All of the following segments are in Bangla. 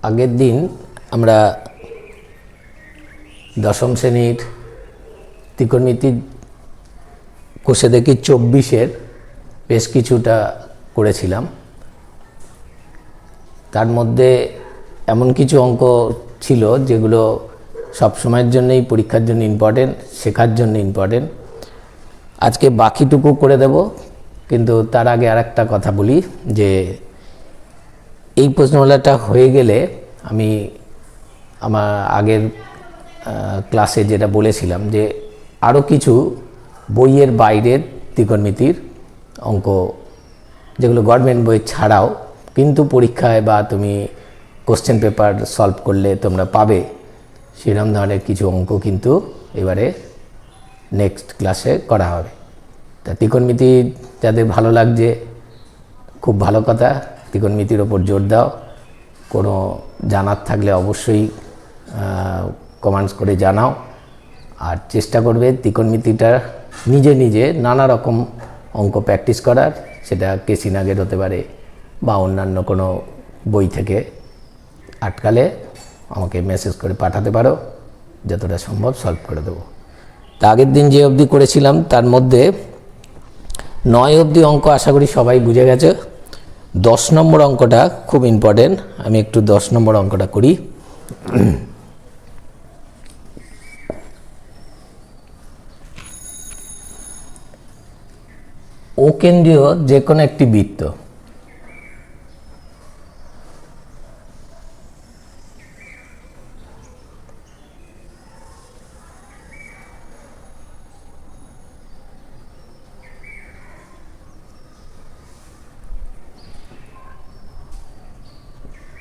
আগের দিন আমরা দশম শ্রেণীর ত্রিকোণমিতি কোষে দেখি 24-এর বেশ কিছুটা করেছিলাম। তার মধ্যে এমন কিছু অঙ্ক ছিল যেগুলো সব সময়ের জন্যই পরীক্ষার জন্য ইম্পর্টেন্ট, শেখার জন্য ইম্পর্টেন্ট। আজকে বাকিটুকু করে দেব, কিন্তু তার আগে আর একটা কথা বলি যে এই প্রশ্নমালাটা হয়ে গেলে আমি আমার আগের ক্লাসে যেটা বলেছিলাম যে আরও কিছু বইয়ের বাইরের ত্রিকোণমিতির অঙ্ক যেগুলো গভর্নমেন্ট বই ছাড়াও কিন্তু পরীক্ষায় বা তুমি কোশ্চেন পেপার সলভ করলে তোমরা পাবে, সেরকম ধরনের কিছু অঙ্ক কিন্তু এবারে নেক্সট ক্লাসে করা হবে। তা ত্রিকোণমিতি যাদের ভালো লাগছে খুব ভালো কথা, ত্রিকোণমিতির ওপর জোর দাও। কোনো জানার থাকলে অবশ্যই কমেন্টস করে জানাও, আর চেষ্টা করবে ত্রিকোণমিতিটা নিজে নিজে নানা রকম অঙ্ক প্র্যাকটিস করার। সেটা কেসিনাগের হতে পারে বা অন্যান্য কোনো বই থেকে আটকালে আমাকে মেসেজ করে পাঠাতে পারো, যতটা সম্ভব সলভ করে দেবো। তা আগের দিন যে অবধি করেছিলাম তার মধ্যে 9 অবধি অঙ্ক আশা করি সবাই বুঝে গেছে। 10 নম্বর অঙ্কটা খুব ইম্পর্টেন্ট, আমি একটু 10 নম্বর অঙ্কটা করি। ও কেন্দ্রীয় যে কোনো একটি বৃত্ত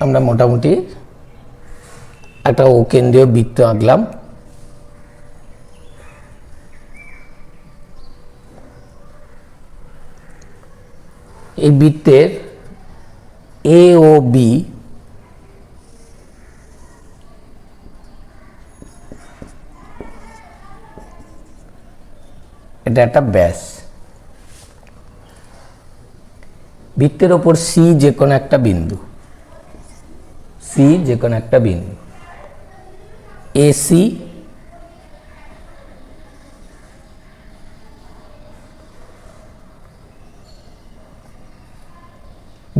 আমরা মোটামুটি একটা ও কেন্দ্রীয় বৃত্ত আঁকলাম। এই বৃত্তের এ ও বি এটা একটা ব্যাস। বৃত্তের ওপর সি যে কোনো একটা বিন্দু, সি যে কোনো একটা বিন্দু, এসি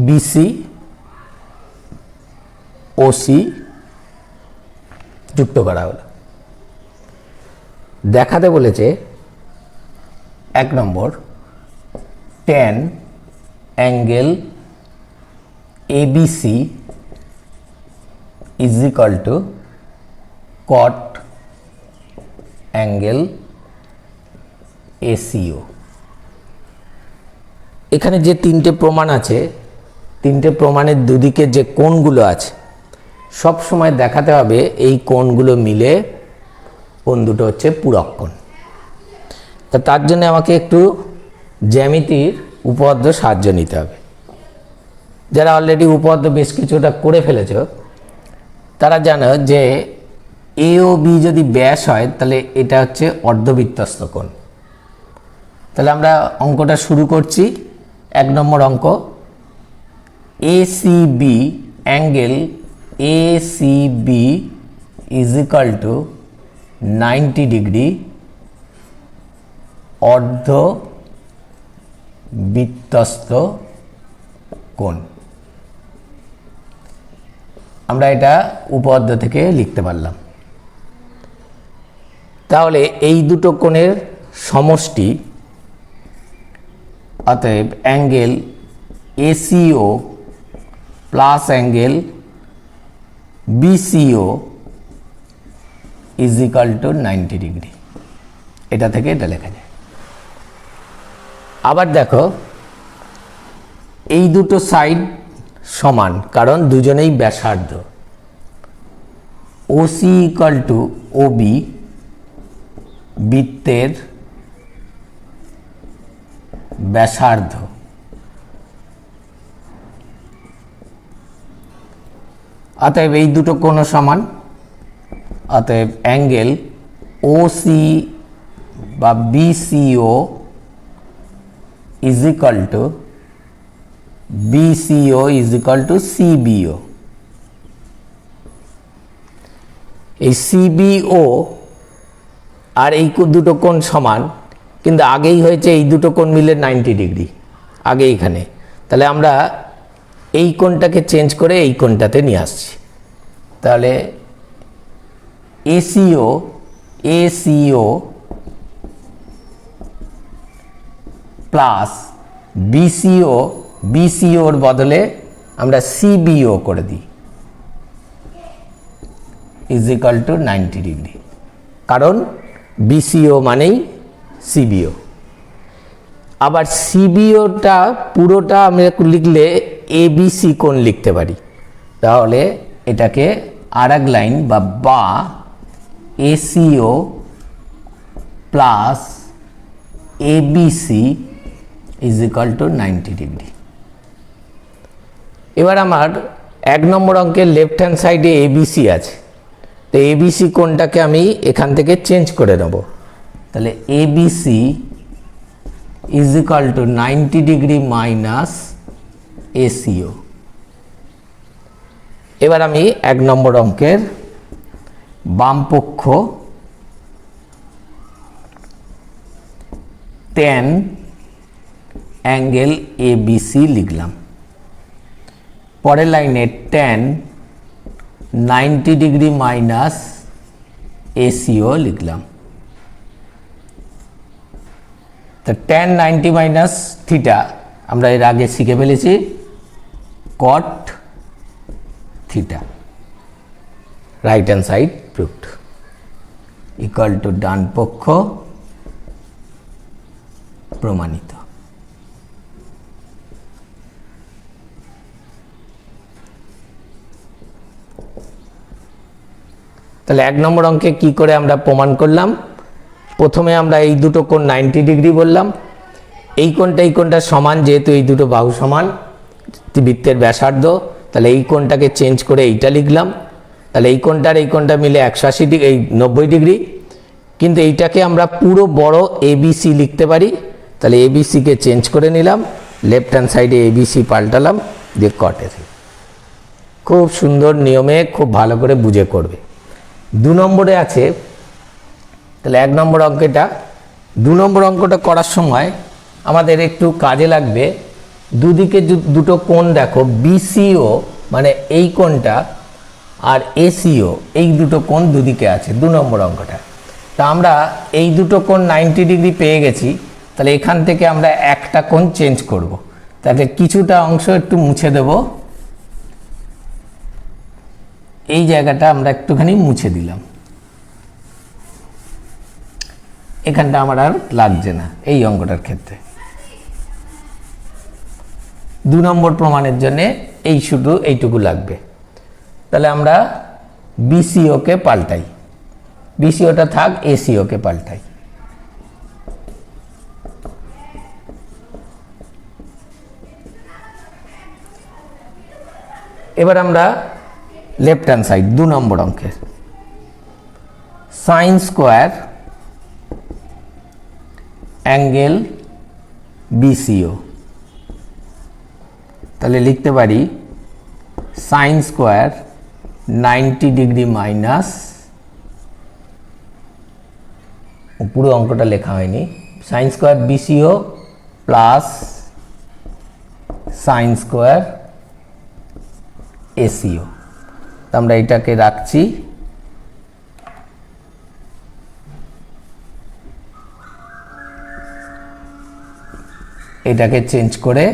বিসি ওসি যুক্ত করা হলো। দেখাতে বলেছে 1 নম্বর tan angle ABC is equal two cot angle SEO. এখানে যে 3টে প্রমাণ আছে, 3টে প্রমাণের দুদিকে যে কোণগুলো আছে সব সময় দেখাতে হবে এই কোণগুলো মিলে কোণ দুটো হচ্ছে পূরক কোণ। তা তার জন্য আমাকে একটু জ্যামিতির উপপাদ্য সাহায্য নিতে হবে। যারা অলরেডি উপপাদ্য বেশ কিছুটা করে ফেলেছ তারা জানো যে এ ও বি যদি ব্যাস হয় তাহলে এটা হচ্ছে অর্ধবৃত্তস্থ কোণ। তাহলে আমরা অঙ্কটা শুরু করছি। 1 নম্বর অঙ্ক, ACB angle ACB is equal to 90 degree অর্ধবৃত্তস্থ কোণ। আমরা এটা উপপাদ্য থেকে লিখতে পারলাম। তাহলে এই দুটো কোণের সমষ্টি, অতএব angle SEO plus angle বিসিও is equal to 90 degree. এটা থেকে এটা লেখা যায়। আবার দেখো এই দুটো সাইড সমান, কারণ দুজনেই ব্যাসার্ধ। ওসি ইকাল টু ওবি, বৃত্তের ব্যাসার্ধ। অতএব এই দুটো কোণ সমান, অতএব অ্যাঙ্গেল ওসি বা বিসিও is equal to BCO is equal to CBO. এই সিবিও আর এই দুটো কোণ সমান, কিন্তু আগেই হয়েছে এই দুটো কোণ মিলে 90 ডিগ্রি আগে এখানে। তাহলে আমরা এই কোণটাকে চেঞ্জ করে এই কোণটাতে নিয়ে আসছি। তাহলে এসিও প্লাস বিসিওর বদলে আমরা সিবিও করে দিই ইজ ইকাল টু 90 ডিগ্রি, কারণ বিসিও মানেই সিবিও। আবার সিবিওটা পুরোটা আমরা লিখলে এবিসি কোণ লিখতে পারি। তাহলে এটাকে আর এক লাইন বা SEO plus ABC is equal to 90 degree. এবার আমার 1 নম্বর অঙ্কের লেফট হ্যান্ড সাইডে এবিসি আছে, তো এবিসি কোণটাকে আমি এখান থেকে চেঞ্জ করে নেব। তাহলে ABC is equal to 90 degree minus SEO. এবার আমি 1 নম্বর অঙ্কের বাম পক্ষ tan অ্যাঙ্গেল এবিসি লিখলাম। পরের লাইনে tan 90 ডিগ্রি মাইনাস এসিও লিখলাম। তো tan 90 মাইনাস থিটা আমরা এর আগে শিখে ফেলেছি cot theta, right hand side proved, equal to ডান পক্ষ প্রমাণিত। তাহলে 1 নম্বর অঙ্কে কি করে আমরা প্রমাণ করলাম? প্রথমে আমরা এই দুটো কোণ 90 ডিগ্রি বললাম, এই কোণটা সমান, যেহেতু এই দুটো বাহু সমান, বৃত্তের ব্যাসার্ধ, তাহলে এই কোণটাকে চেঞ্জ করে এইটা লিখলাম। তাহলে এই কোণটা মিলে 180 ডিগ্রি, এই 90 ডিগ্রি, কিন্তু এইটাকে আমরা পুরো বড় এবিসি লিখতে পারি। তাহলে এবিসিকে চেঞ্জ করে নিলাম, লেফট হ্যান্ড সাইডে এবিসি পাল্টালাম, দিয়ে কটে। খুব সুন্দর নিয়মে খুব ভালো করে বুঝে করবে। 2 নম্বরে আছে, তাহলে 1 নম্বর অঙ্কটা 2 নম্বর অঙ্কটা করার সময় আমাদের একটু কাজে লাগবে। দুদিকে দুটো কোণ দেখো, বিসিও মানে এই কোণটা আর এসিও, এই দুটো কোণ দুদিকে আছে 2 নম্বর অঙ্কটা। তা আমরা এই দুটো কোণ 90 ডিগ্রি পেয়ে গেছি, তাহলে এখান থেকে আমরা একটা কোণ চেঞ্জ করব। তাহলে কিছুটা অংশ একটু মুছে দেব, এই জায়গাটা আমরা একটুখানি মুছে দিলাম, এখানটা আমার আর লাগছে না এই অঙ্কটার ক্ষেত্রে। 2 নম্বর প্রমাণের জন্য এই শুধু এইটুকু লাগবে। তাহলে আমরা বিসিওকে পাল্টাই, বিসিওটা থাক, এসিওকে পাল্টাই। এবার আমরা লেফট হ্যান্ড সাইড 2 নম্বর অঙ্কের সাইন স্কোয়ার অ্যাঙ্গেল বিসিও, তাহলে লিখতে পারি সাইন স্কোয়ার 90 ডিগ্রি মাইনাস, পুরো অঙ্কটা লেখা হয়নি, sine square বিসিও plus sine square SEO. তো আমরা এটাকে রাখছি, এটাকে চেঞ্জ করে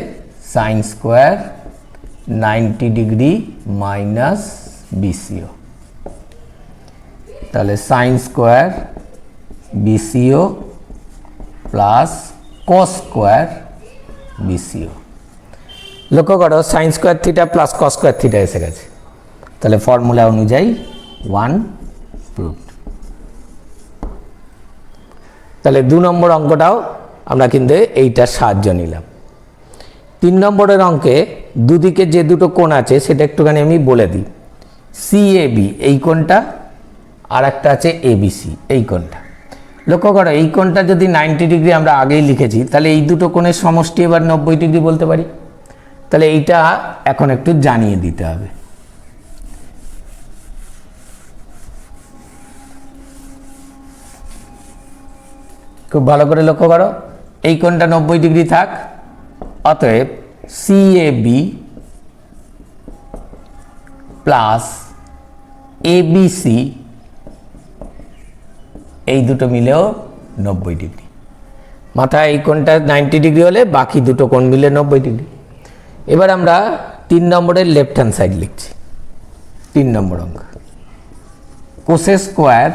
সাইন স্কোয়ার 90 ডিগ্রি মাইনাস বিসিও, তাহলে sine square বিসিও plus cos square বিসিও। লক্ষ্য করো sine square theta plus cos square theta এসে গেছে, তাহলে ফর্মুলা অনুযায়ী 1 প্রুভড। তাহলে 2 নম্বর অঙ্কটাও আমরা কিন্তু এইটার সাহায্য নিলাম। 3 নম্বরের অঙ্কে দুদিকে যে দুটো কোণ আছে সেটা একটুখানি আমি বলে দিই। সিএবি এই কোণটা, আর একটা আছে এবিসি এই কোণটা। লক্ষ্য করো এই কোণটা যদি 90 ডিগ্রি আমরা আগেই লিখেছি, তাহলে এই দুটো কোণের সমষ্টি এবার 90 ডিগ্রি বলতে পারি। তাহলে এইটা এখন একটু জানিয়ে দিতে হবে। খুব ভালো করে লক্ষ্য করো, এই কোণটা 90 ডিগ্রি থাক, অতএব CAB প্লাস ABC এই দুটো মিলেও 90 ডিগ্রি। মাথায় এই কোণটা 90 ডিগ্রি হলে বাকি দুটো কোণ মিলে 90 ডিগ্রি। এবার আমরা 3 নম্বরের লেফট হ্যান্ড সাইড লিখছি। 3 নম্বর অঙ্ক, কোসেক স্কোয়ার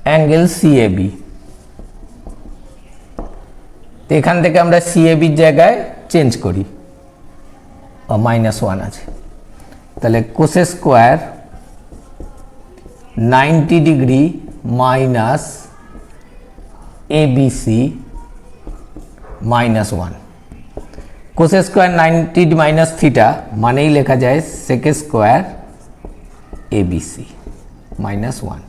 অ্যাঙ্গেল CAB। তো এখান থেকে আমরা CAB এর জায়গায় চেঞ্জ করি, -1 আছে, তাহলে cosec square 90 degree minus ABC -1। Cosec square 90 minus theta মানেই লেখা যায় সেক স্কোয়ার ABC -1।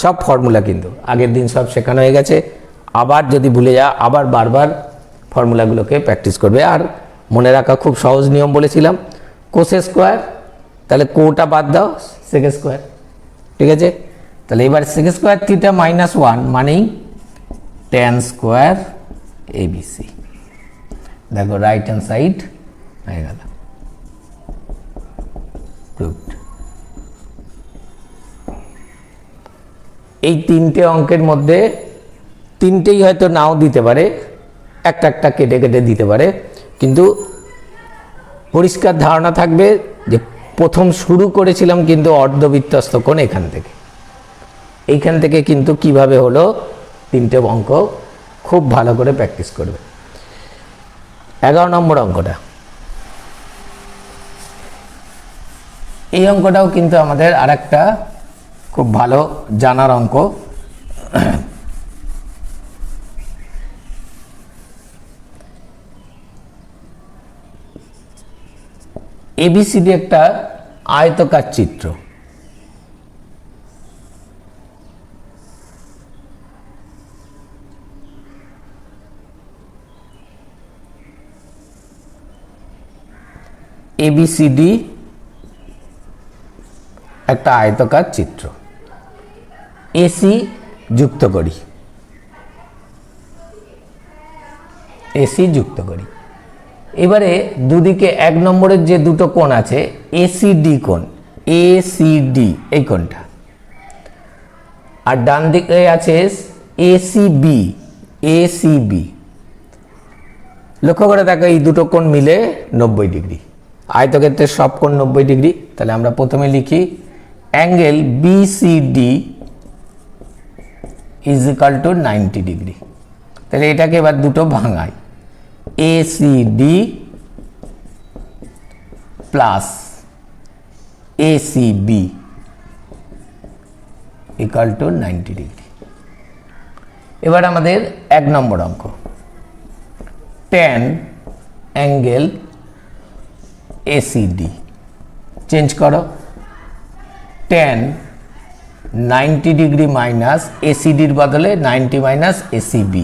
সব ফর্মুলা কিন্তু আগের দিন সব শেখানো হয়ে গেছে, আবার যদি ভুলে যা আবার বারবার ফর্মুলাগুলোকে প্র্যাকটিস করবে। আর মনে রাখা খুব সহজ নিয়ম বলেছিলাম, কোসেক স্কোয়ার, তাহলে কোটা বাদ দাও, সেক স্কোয়ার, ঠিক আছে। তাহলে এবার সেক স্কোয়ার থিটা -1 মানেই tan স্কোয়ার ABC। দেখো রাইট হ্যান্ড সাইড হয়ে গেল, প্রুভড। এই 3টে অঙ্কের মধ্যে 3টেই হয়তো নাও দিতে পারে, একটা একটা কেটে কেটে দিতে পারে, কিন্তু পরিষ্কার ধারণা থাকবে যে প্রথম শুরু করেছিলাম কিন্তু অর্ধবৃত্তস্থ কোণ এইখান থেকে কিন্তু কিভাবে হলো 3টে অঙ্ক খুব ভালো করে প্র্যাকটিস করবে। 11 নম্বর অঙ্কটা, এই অঙ্কটাও কিন্তু আমাদের আরেকটা খুব ভালো জানার অঙ্ক। ABCD একটা আয়তকার চিত্র, ABCD একটা আয়তকার চিত্র, AC যুক্ত করি, AC যুক্ত করি। এবারে দুদিকে 1 নম্বরের যে দুটো কোণ আছে ACD কোণ, ACD এই কোণটা, আর ডান দিকে আছে ACB, ACB। লক্ষ্য করে দেখো এই দুটো কোণ মিলে 90 ডিগ্রি, আয়তক্ষেত্রের সব কোণ 90 ডিগ্রি। তাহলে আমরা প্রথমে লিখি angle BCD is equal to 90 degree. তাহলে এটাকে এবার দুটো ভাঙাই, ACD plus ACB equal to 90 degree. এবার আমাদের 1 নম্বর অঙ্ক, tan অ্যাঙ্গেল ACD চেঞ্জ করো, tan 90 ডিগ্রি মাইনাস ACDর বদলে 90 মাইনাস ACB।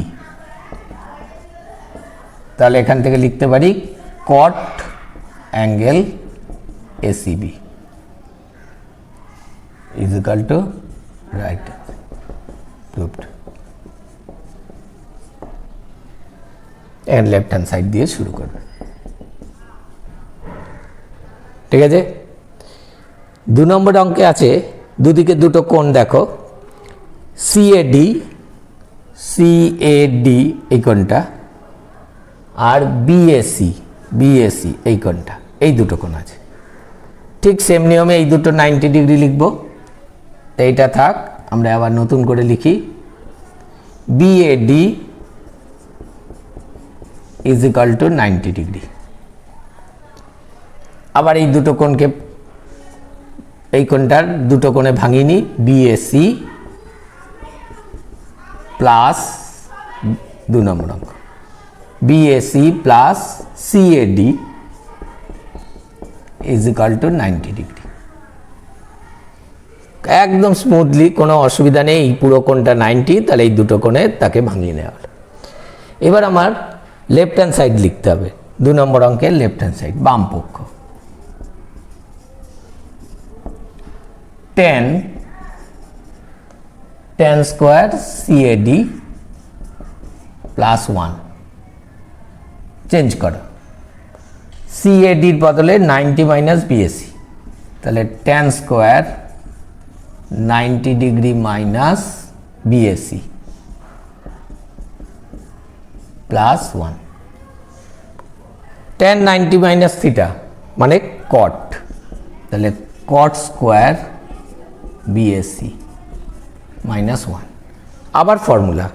তাহলে এখান থেকে লিখতে পারি cot angle ACB is equal to right, proved. And left hand side দিয়ে শুরু করবে, ঠিক আছে। 2 নম্বর অঙ্কে আছে দুদিকে দুটো কোণ দেখো, CAD এই কোণটা, আর BAC এই কোণটা, এই দুটো কোণ আছে। ঠিক সেম নিয়মে এই দুটো 90 ডিগ্রি লিখব। তো এইটা থাক, আমরা আবার নতুন করে লিখি BAD is equal to 90 degree. আবার এই দুটো কোণকে, এই কোণটার দুটো কোণে ভাঙিয়ে নিই, BAC প্লাস 2 নম্বর অঙ্ক BAC plus CAD is equal to 90 degree. একদম স্মুথলি, কোনো অসুবিধা নেই, এই পুরো কোণটা 90, তাহলে এই দুটো কোণে তাকে ভাঙিয়ে নেওয়া হলো। এবার আমার লেফট হ্যান্ড সাইড লিখতে হবে, 2 নম্বর অঙ্কের লেফট হ্যান্ড সাইড, বাম পক্ষ। tan tan square CAD plus 1 change করো, সিএডির বদলে 90 মাইনাস বিএসি, তাহলে tan square 90 degree minus BAC plus 1, tan 90 minus theta মানে কট, তাহলে কট স্কোয়ার বিএসি মাইনাস 1। আবার formula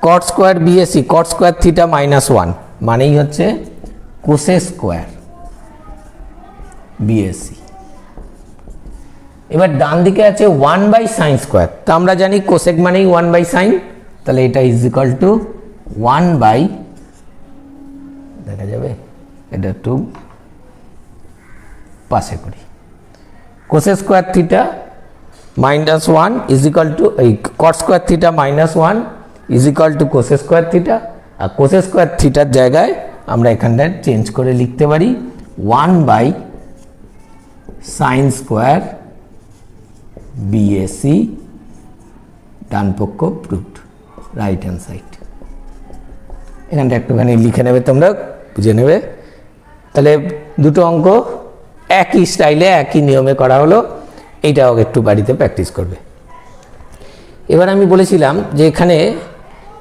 cot square BAC, cot square theta minus 1 মানেই হচ্ছে কোসেক স্কোয়ার বিএসি। এবার ডান দিকে আছে 1 বাই সাইন স্কোয়ার, তো আমরা জানি কোসেক মানেই 1 বাই সাইন, তাহলে এটা ইজ ইকাল টু 1 বাই, দেখা যাবে এটা একটু পাশে করি, cosec square theta minus 1 is equal to এই cot square theta minus 1 is equal to cosec square theta, আর কোসেক স্কোয়ার থিটার জায়গায় আমরা এখানটায় চেঞ্জ করে লিখতে পারি 1 বাই সাইন স্কোয়ার বিএসি, ডান পক্ষ প্রুফড, রাইট হ্যান্ড সাইড। এখানটা একটুখানি লিখে নেবে, তোমরা বুঝে নেবে। তাহলে দুটো অঙ্ক একই স্টাইলে একই নিয়মে করা হলো, এইটাও একটু বাড়িতে প্র্যাকটিস করবে। এবার আমি বলেছিলাম যে এখানে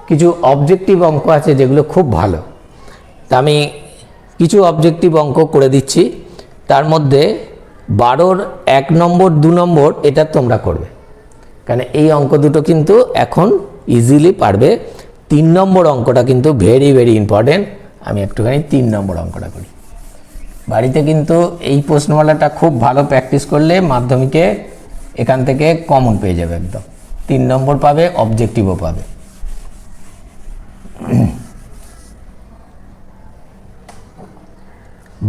কিছু অবজেক্টিভ অঙ্ক আছে যেগুলো খুব ভালো, তা আমি কিছু অবজেক্টিভ অঙ্ক করে দিচ্ছি। তার মধ্যে 12-র 1 নম্বর 2 নম্বর এটা তোমরা করবে, কারণ এই অঙ্ক দুটো কিন্তু এখন ইজিলি পারবে। 3 নম্বর অঙ্কটা কিন্তু ভেরি ভেরি ইম্পর্টেন্ট। আমি একটুখানি 3 নম্বর অঙ্কটা করি। বাড়িতে কিন্তু এই প্রশ্নমালাটা খুব ভালো প্র্যাকটিস করলে মাধ্যমিকে এখান থেকে কমন পেয়ে যাবে, একদম 3 নম্বর পাবে, অবজেক্টিভও পাবে।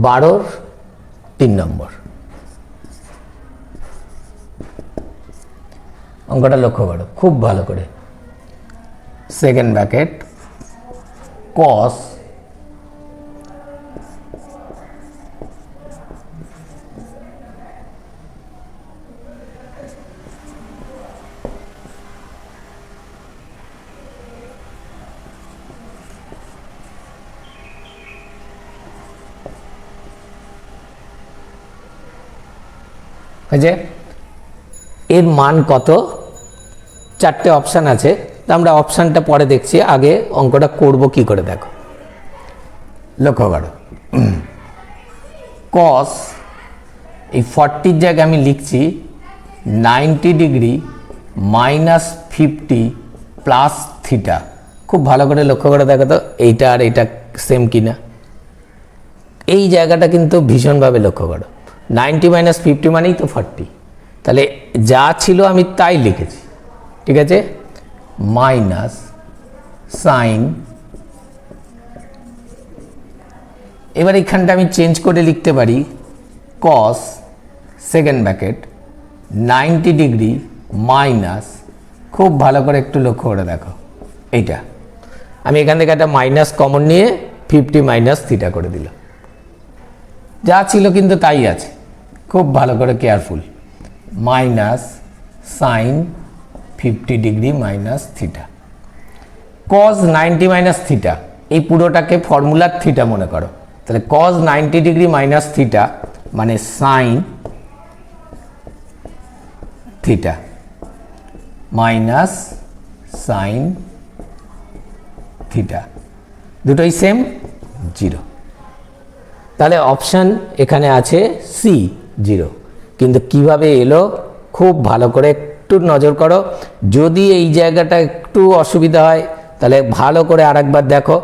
বারোর 3 নম্বর অঙ্কটা লক্ষ্য করো খুব ভালো করে। সেকেন্ড ব্র্যাকেট কস যে এর মান কত, 4টে অপশান আছে, তা আমরা অপশানটা পরে দেখছি, আগে অঙ্কটা করব কি করে দেখো। লক্ষ্য করো কস এই 40-র জায়গায় আমি লিখছি 90 ডিগ্রি মাইনাস 50 প্লাস থিটা। খুব ভালো করে লক্ষ্য করে দেখো তো এইটা আর এইটা সেম কিনা। এই জায়গাটা কিন্তু ভীষণভাবে লক্ষ্য করো, 90 মাইনাস 50 মানেই তো 40, তাহলে যা ছিল আমি তাই লিখেছি, ঠিক আছে। মাইনাস সাইন, এবার এখানটা আমি চেঞ্জ করে লিখতে পারি কস সেকেন্ড ব্র্যাকেট 90 ডিগ্রি মাইনাস, খুব ভালো করে একটু লক্ষ্য করে দেখো এইটা আমি এখান থেকে একটা মাইনাস কমন নিয়ে 50 মাইনাস থিটা করে দিলাম, যা ছিল কিন্তু তাই আছে, খুব ভালো করে careful. Minus sine 50 degree minus theta, cos 90 minus theta, এই পুরোটাকে ফর্মুলার থিটা মনে করো, তাহলে কজ 90 ডিগ্রি মাইনাস থিটা মানে sine theta minus sine theta, দুটোই সেম 0। তাহলে অপশান এখানে আছে সি 0, কিন্তু কিভাবে এলো খুব ভালো করে একটু নজর করো। যদি এই জায়গাটা একটু অসুবিধা হয় তাহলে ভালো করে আরেকবার দেখো,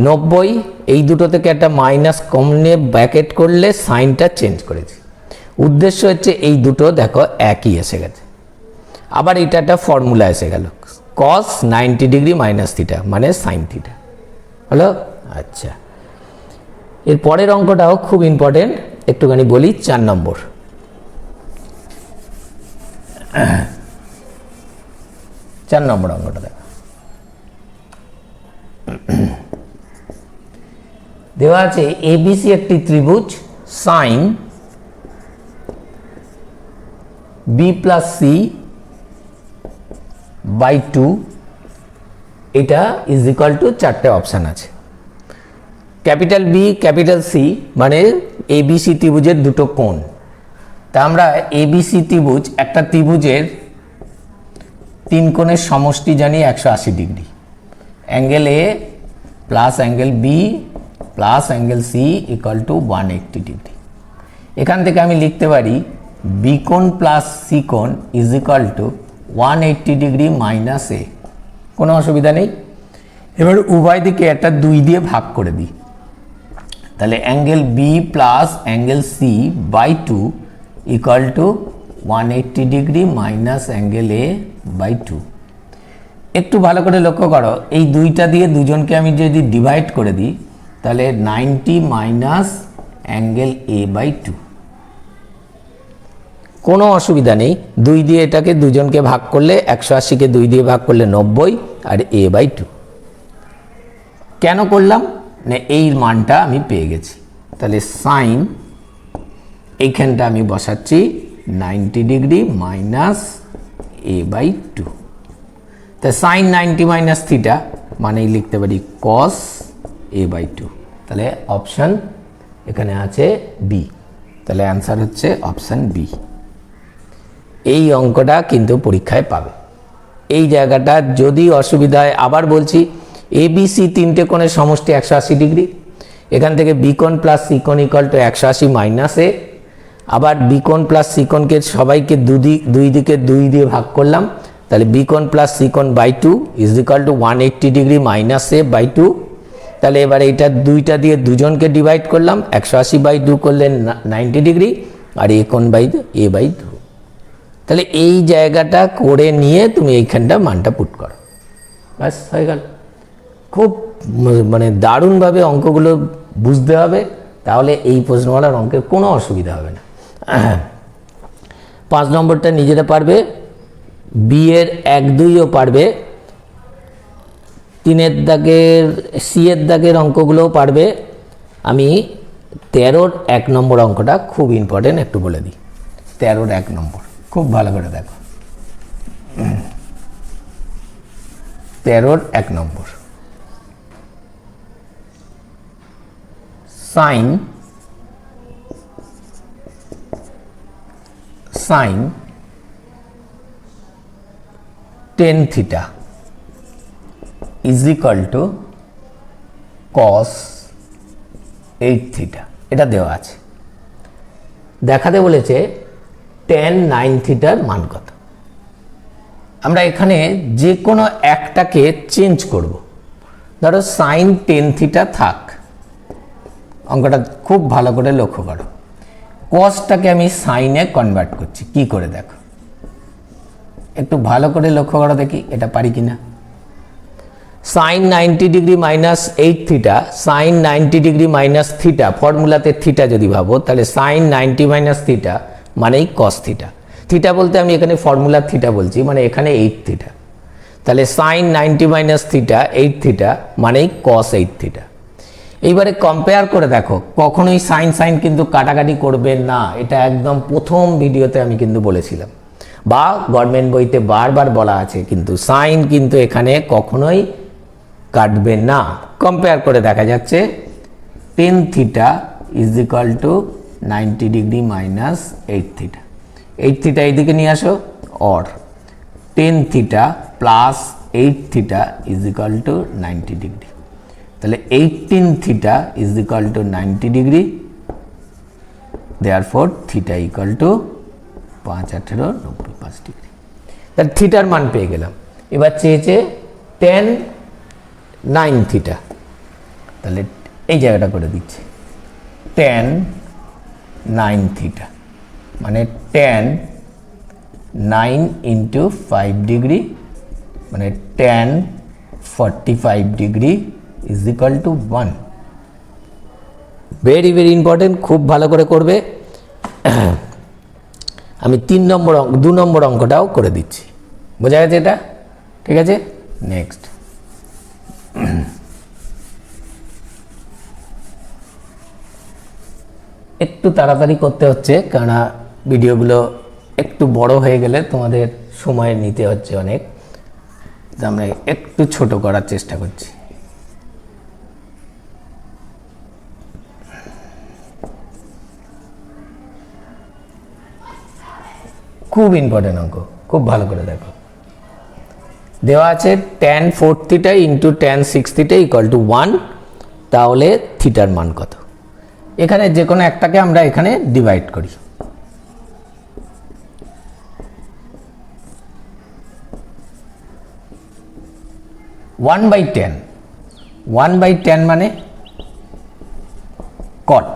90 এই দুটো থেকে একটা মাইনাস কম নিয়ে ব্র্যাকেট করলে সাইনটা চেঞ্জ করেছি। উদ্দেশ্য হচ্ছে এই দুটো দেখো একই এসে গেছে, আবার এটা একটা ফর্মুলা এসে গেল কস 90 ডিগ্রি মাইনাস থিটা মানে সাইন থিটা হলো। আচ্ছা, এর পরের অঙ্কটাও খুব ইম্পর্টেন্ট, একটুখানি বলি। 4 নম্বর, অঙ্কটা দেখো, দেওয়া আছে এবিসি একটি ত্রিভুজ, sine B plus C by 2, এটা ইজ ইকুয়াল টু 4টে অপশান আছে। ক্যাপিটাল বি ক্যাপিটাল সি মানে এবিসি ত্রিভুজের দুটো কোণ। তা আমরা এবিসি ত্রিভুজ, একটা ত্রিভুজের 3 কোণের সমষ্টি জানি 180 degree. Angle A plus angle B plus angle C equal to 180 degree. এখান থেকে আমি লিখতে পারি বি কোণ প্লাস সি কোণ is equal to 180 degree minus A. কোনো অসুবিধা নেই। এবার উভয় দিকে একটা 2 দিয়ে ভাগ করে দিই, তাহলে angle B plus angle C by 2 equal to 180 degree minus angle A by 2। একটু ভালো করে লক্ষ্য করো, এই 2টা দিয়ে দুজনকে আমি যদি ডিভাইড করে দিই তাহলে 90 মাইনাস অ্যাঙ্গেল এ বাই 2। কোনো অসুবিধা নেই। 2 দিয়ে এটাকে দুজনকে ভাগ করলে 180কে 2 দিয়ে ভাগ করলে 90 আর এ বাই 2। কেন করলাম না, এই মানটা আমি পেয়ে গেছি। তাহলে সাইন এইখানটা আমি বসাচ্ছি 90 ডিগ্রি মাইনাস এ বাই 2। তা সাইন 90 মাইনাস থিটা মানেই লিখতে পারি কস এ বাই 2। তাহলে অপশান এখানে আছে বি। তাহলে অ্যান্সার হচ্ছে অপশান বি। এই অঙ্কটা কিন্তু পরীক্ষায় পাবে। এই জায়গাটা যদি অসুবিধা হয়, আবার বলছি, এবিসি 3টে কোণের সমষ্টি 180 ডিগ্রি। এখান থেকে বি কোণ প্লাস সি কোণ ইকুয়াল টু 180 মাইনাস এ। আবার বি কোণ প্লাস সি কোণকে সবাইকে দুই দিকে 2 দিয়ে ভাগ করলাম, তাহলে বি কোণ প্লাস সি কোণ by 2 is equal to 180 degree minus A by 2। তাহলে এবার এইটা 2টা দিয়ে দুজনকে ডিভাইড করলাম, 180 বাই 2 করলে 90 ডিগ্রি আর এ কোণ বাই এ বাই 2। তাহলে এই জায়গাটা করে নিয়ে তুমি এইখানটা মানটা পুট করো, ব্যাস হয়ে গেল। খুব মানে দারুণভাবে অঙ্কগুলো বুঝতে হবে, তাহলে এই প্রশ্নমালার অঙ্কের কোনো অসুবিধা হবে না। 5 নম্বরটা নিজেরা পারবে, বি এর 1, 2ও পারবে, 3 দাগের সি এর দাগের অঙ্কগুলোও পারবে। আমি 13-র 1 নম্বর অঙ্কটা খুব ইম্পর্টেন্ট, একটু বলে দিই। 13-র 1 নম্বর খুব ভালো করে দেখো। 13-র 1 নম্বর, sine tan theta is equal to cos 8 theta. এটা দেওয়া আছে। দেখাতে বলেছে tan 9 থিটার মান কত। আমরা এখানে যে কোনো একটাকে চেঞ্জ করব। ধরো সাইন 10 থিটা থাক, অঙ্কটা খুব ভালো করে লক্ষ্য করো। কসটাকে আমি সাইনে কনভার্ট করছি, কি করে দেখো, একটু ভালো করে লক্ষ্য করো দেখি এটা পারি কিনা। Sine 90 degree minus 8 theta, sine 90 degree minus theta, ফর্মুলাতে থিটা যদি ভাবো তাহলে সাইন 90 মাইনাস থিটা মানেই কস থিটা। থিটা বলতে আমি এখানে ফর্মুলা থিটা বলছি, মানে এখানে 8 থিটা। তাহলে সাইন 90 মাইনাস থিটা 8 থিটা মানেই কস 8 থিটা। এইবারে কম্পেয়ার করে দেখো, কখনোই সাইন সাইন কিন্তু কাটাকাটি করবে না, এটা একদম প্রথম ভিডিওতে আমি কিন্তু বলেছিলাম, বা গভর্নমেন্ট বইতে বারবার বলা আছে, কিন্তু সাইন কিন্তু এখানে কখনোই কাটবে না। কম্পেয়ার করে দেখা যাচ্ছে tan theta is equal two 90 degree minus 8 theta. 8 theta এইদিকে নিয়ে আসো, or tan theta plus 8 theta is equal two 90 degree. তাহলে 18 theta is equal two 90 degree, therefore theta equal to 5, 18, 90, 5 degree. তাহলে থিটার মান পেয়ে গেলাম। এবার চেয়েছে tan 9 থিটা, তাহলে এই জায়গাটা করে দিচ্ছি, tan 9 থিটা মানে tan 9 ইন্টু 5 ডিগ্রি মানে tan 45 degree is equal two 1। Very very important, খুব ভালো করে করবে। আমি 2 নম্বর অঙ্কটাও করে দিচ্ছি, বোঝা গেছে এটা? ঠিক আছে, নেক্সট। একটু তাড়াতাড়ি করতে হচ্ছে, কেননা ভিডিওগুলো একটু বড় হয়ে গেলে তোমাদের সময় নিতে হচ্ছে অনেক। আমরা একটু ছোট করার চেষ্টা করছি। খুব ইম্পর্টেন্ট অঙ্ক, খুব ভালো করে দেখো। দেওয়া আছে tan 4 theta into tan 6 theta equal to 1, তাহলে থিটার মান কত? এখানে যে কোনো একটাকে আমরা এখানে ডিভাইড করি। ওয়ান বাই টেন মানে কট।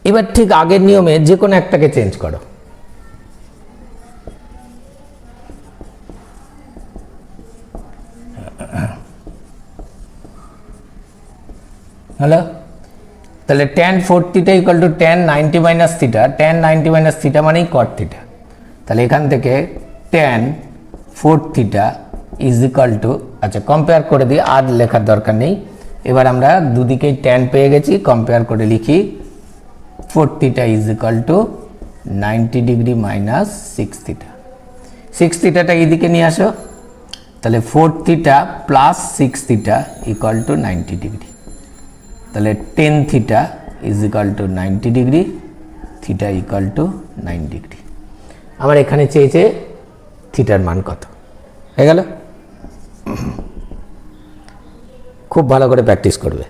এবার ঠিক আগের নিয়মে যে কোনো একটাকে চেঞ্জ করো। হ্যালো, তাহলে tan 4 theta equal to tan 90 minus theta, tan 90 minus theta মানেই কট থিটা। তাহলে এখান থেকে tan 4 theta is equal two, আচ্ছা কম্পেয়ার করে দিই, আর লেখার দরকার নেই। এবার আমরা দুদিকেই tan পেয়ে গেছি, কম্পেয়ার করে লিখি 4 theta is equal two 90 degree minus 6 theta. 6 থিটাটা এইদিকে নিয়ে আসো, তাহলে 4 theta plus 6 theta equal to 90 degree. তাহলে 10 theta is equal two 90 degree, theta equal to 9 degree. আমার এখানে চেয়েছে থিটার মান কত, হয়ে গেল। খুব ভালো করে প্র্যাকটিস করবে।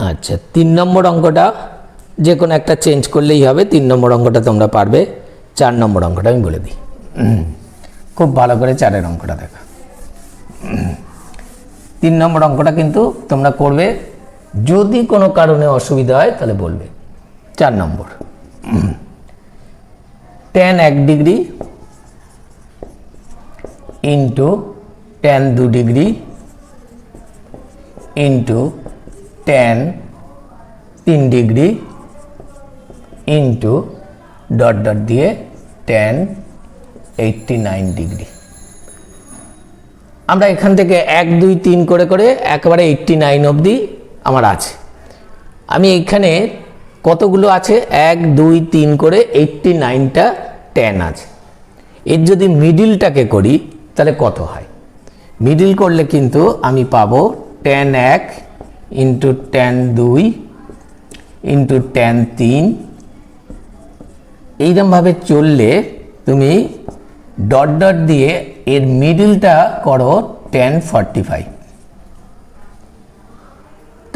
আচ্ছা, 3 নম্বর অঙ্কটা যে কোনো একটা চেঞ্জ করলেই হবে। 3 নম্বর অঙ্কটা তোমরা পারবে। 4 নম্বর অঙ্কটা আমি বলে দিই। খুব ভালো করে 4-এর অঙ্কটা দেখা। 3 নম্বর অঙ্কটা কিন্তু তোমরা করবে, যদি কোনো কারণে অসুবিধা হয় তাহলে বলবে। 4 নম্বর, tan 1 degree into tan 2 degree into tan 3 degree into dot dot দিয়ে tan 89 ডিগ্রি। আমরা এখান থেকে 1 2 3 করে করে একেবারে 89 অবধি আমার আছে। আমি এখানে কতগুলো আছে, 1 2 3 করে 89টা tan আছে। এর যদি মিডিলটাকে করি তাহলে কত হয়? মিডিল করলে কিন্তু আমি পাবো tan 1 into tan 2 into tan 3। এইরকমভাবে চললে তুমি ডট ডট দিয়ে এর মিডিলটা করো tan 45,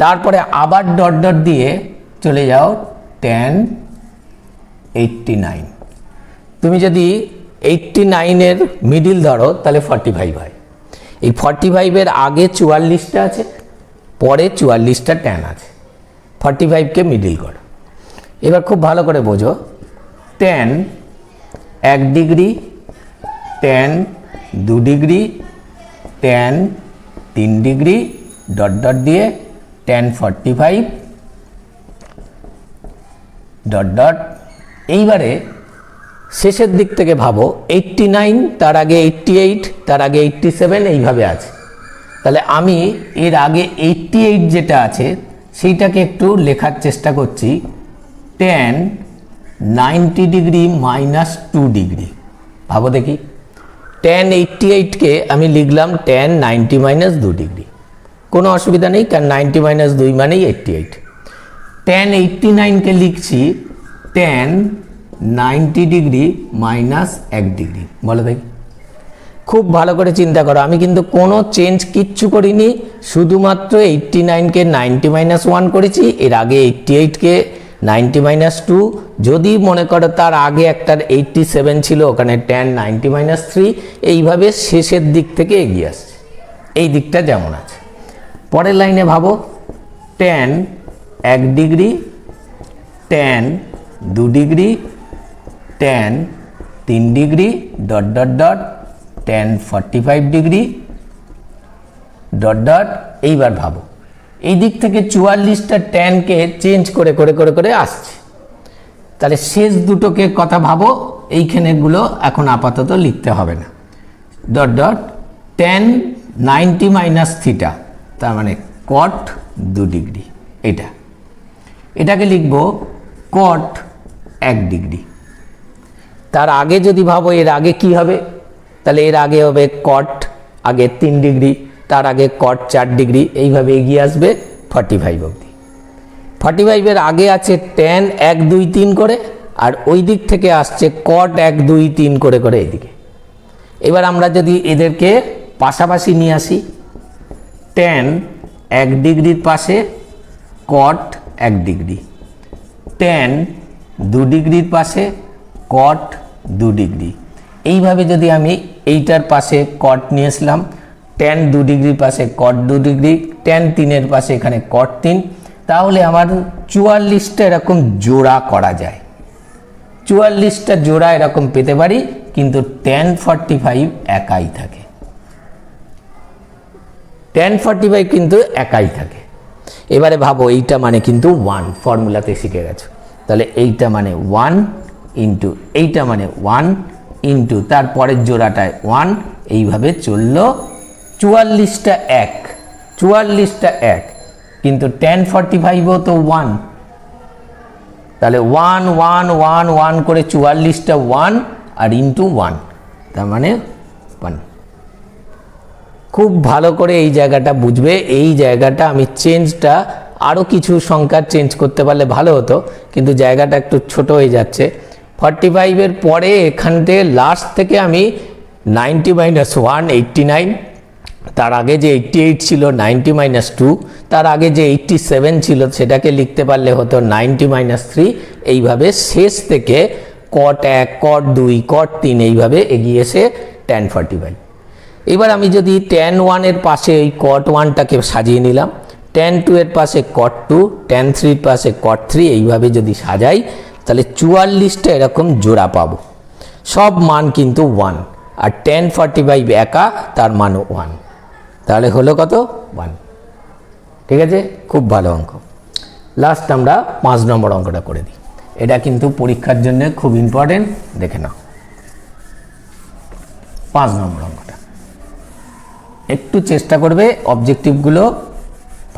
তারপরে আবার ডট ডট দিয়ে চলে যাও tan 89। তুমি যদি 89-এর মিডিল ধরো তাহলে 45 হয়। এই 45-এর আগে 44টা আছে, পরে 44টা tan আছে। 45কে মিডিল করো। এবার খুব ভালো করে বোঝো, tan 1 degree, tan 2 degree, tan 3 degree dot dot দিয়ে tan 45 ডট ডট। এইবারে শেষের দিক থেকে ভাবো 89, তার আগে 88, তার আগে 87, এইভাবে আছে। তাহলে আমি এর আগে 88 যেটা আছে সেইটাকে একটু লেখার চেষ্টা করছি, tan 90 ডিগ্রি মাইনাস 2 ডিগ্রি। ভাবো দেখি, tan 88কে আমি লিখলাম tan 90 মাইনাস 2 ডিগ্রি, কোনো অসুবিধা নেই, কারণ 90 মাইনাস 2 মানেই 88। tan 89কে লিখছি tan 90 ডিগ্রি মাইনাস 1 ডিগ্রি। বলো দেখি, খুব ভালো করে চিন্তা করো। আমি কিন্তু কোনো চেঞ্জ কিচ্ছু করিনি, শুধুমাত্র 89কে 90 মাইনাস 1 করেছি, এর আগে 88কে 90 মাইনাস 2। যদি মনে করো তার আগে একটা 87 ছিল, ওখানে tan 90 মাইনাস 3। এইভাবে শেষের দিক থেকে এগিয়ে আসছে, এই দিকটা যেমন আছে। পরের লাইনে ভাবো, tan 1 degree, tan 2 degree, tan 3 degree dot dot dot tan 45 degree dot dot. এইবার ভাবো, এই দিক থেকে 44টা ট্যানকে চেঞ্জ করে করে করে করে আসছে। তাহলে শেষ দুটোকে কথা ভাবো, এইখানেগুলো এখন আপাতত লিখতে হবে না। Dot dot tan 90 minus theta, তার মানে cot 2 ডিগ্রি। এটাকে লিখব cot 1 ডিগ্রি। তার আগে যদি ভাবো এর আগে কি হবে, তাহলে এর আগে হবে কট, আগে 3 ডিগ্রি, তার আগে কট 4 ডিগ্রি, এইভাবে এগিয়ে আসবে 45 অবধি। 45-এর আগে আছে ট্যান 1 2 3 করে, আর ওই দিক থেকে আসছে কট 1 2 3 করে করে এইদিকে। এবার আমরা যদি এদেরকে পাশাপাশি নিয়ে আসি, ট্যান 1 ডিগ্রির পাশে, কট 1 ডিগ্রি, ট্যান 2 ডিগ্রির পাশে, কট 2 ডিগ্রি। এইভাবে যদি আমি এইটার পাশে কট নিয়ে আসলাম, ট্যান 2 ডিগ্রির পাশে কট 2 ডিগ্রি, ট্যান 3-এর পাশে এখানে কট 3, তাহলে আমার 44টা এরকম জোড়া করা যায়। 44টা জোড়া এরকম পেতে পারি, কিন্তু ট্যান 45 একাই থাকে। ট্যান 45 কিন্তু একাই থাকে। এবারে ভাবো এইটা মানে কিন্তু 1, ফর্মুলাতে শিখে গেছো। তাহলে এইটা মানে 1 ইন্টু এইটা মানে 1 ইন্টু তারপরের জোড়াটায় 1, এইভাবে চললো। 44টা 1, 44টা 1, কিন্তু ট্যান 45ও তো 1, তাহলে 1 1 1 1 করে 44টা 1 আর ইন্টু 1, তার মানে 1। খুব ভালো করে এই জায়গাটা বুঝবে। এই জায়গাটা আমি চেঞ্জটা আরও কিছু সংখ্যা চেঞ্জ করতে পারলে ভালো হতো, কিন্তু জায়গাটা একটু ছোট হয়ে যাচ্ছে। 45-এর পরে এখান থেকে লাস্ট থেকে আমি 90 - 1 89, তার আগে যে 88 ছিল 90 - 2, তার আগে যে 87 ছিল সেটাকে লিখতে পারলে হতো 90 - 3। এইভাবে শেষ থেকে কট 1 কট 2 কট 3 এইভাবে এগিয়ে এসে ট্যান 45। এবার আমি যদি ট্যান 1-এর পাশে এই কট 1টাকে সাজিয়ে নিলাম, ট্যান 2-এর পাশে কট 2, ট্যান 3-এর পাশে কট 3, এইভাবে যদি সাজাই, তাহলে 44টা এরকম জোড়া পাবো। সব মান কিন্তু 1, আর ট্যান 45 একা, তার মানও 1, তাহলে হলো কত? 1। ঠিক আছে, খুব ভালো অঙ্ক। লাস্ট আমরা 5 নম্বর অঙ্কটা করে দিই। এটা কিন্তু পরীক্ষার জন্য খুব ইম্পর্টেন্ট, দেখে নাও। 5 নম্বর অঙ্কটা একটু চেষ্টা করবে অবজেক্টিভগুলো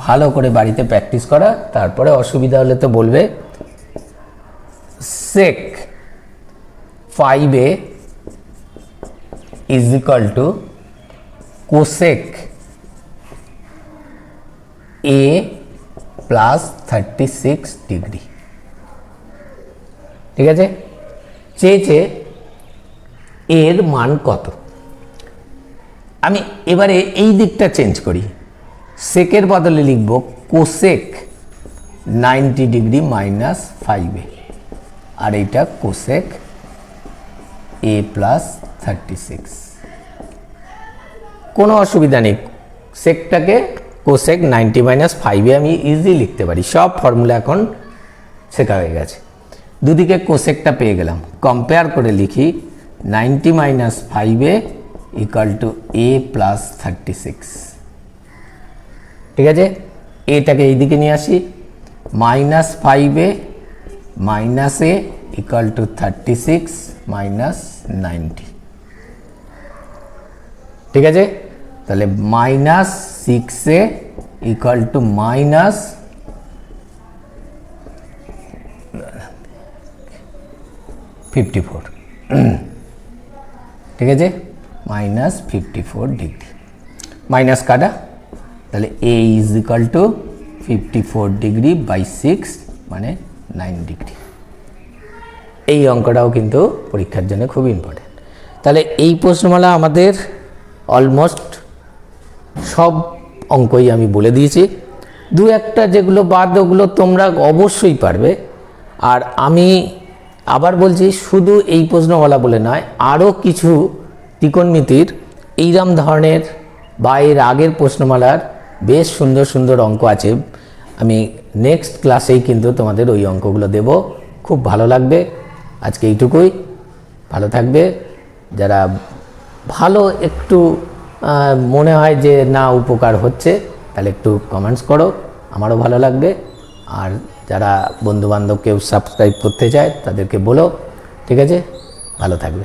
ভালো করে বাড়িতে প্র্যাকটিস করা, তারপরে অসুবিধা হলে তো বলবে। sec 5a is equal to cosec a plus 36 degree. ঠিক আছে, চেয়েছে এর মান কত। আমি এবারে এই দিকটা চেঞ্জ করি, সেকের বদলে লিখব কোসেক 90 ডিগ্রি মাইনাস 5a, আর এইটা কোসেক a প্লাস 36। কোনো অসুবিধা নেই, সেকটাকে কোসেক 90 মাইনাস 5a আমি ইজি লিখতে পারি। সব ফর্মুলা এখন শেখা হয়ে গেছে। দুদিকে কোসেকটা পেয়ে গেলাম, কম্পেয়ার করে লিখি 90 minus 5a equal to a plus 36। ঠিক আছে, এটাকে এইদিকে নিয়ে আসি, minus 5a minus a equal to 36 minus 90। ঠিক আছে, তাহলে minus 6a equal to minus 54। ঠিক আছে, মাইনাস 54 ডিগ্রি, মাইনাস কাটা, তাহলে a is equal to 54 degree by 6 মানে 9 ডিগ্রি। এই অঙ্কটাও কিন্তু পরীক্ষার জন্য খুব ইম্পর্টেন্ট। তাহলে এই প্রশ্নমালা আমাদের অলমোস্ট সব অঙ্কই আমি বলে দিয়েছি। দু একটা যেগুলো বাদ, ওগুলো তোমরা অবশ্যই পারবে। আর আমি আবার বলছি, শুধু এই প্রশ্নমালা বলে নয়, আরও কিছু ত্রিকোণমিতির এইরকম ধরনের বা এর আগের প্রশ্নমালার বেশ সুন্দর সুন্দর অঙ্ক আছে। আমি নেক্সট ক্লাসেই কিন্তু তোমাদের ওই অঙ্কগুলো দেব, খুব ভালো লাগবে। আজকে এইটুকুই, ভালো থাকবে। যারা ভালো একটু মনে হয় যে না উপকার হচ্ছে, তাহলে একটু কমেন্টস করো, আমারও ভালো লাগবে। আর যারা বন্ধুবান্ধব কেউ সাবস্ক্রাইব করতে চায় তাদেরকে বলো। ঠিক আছে, ভালো থাকবে।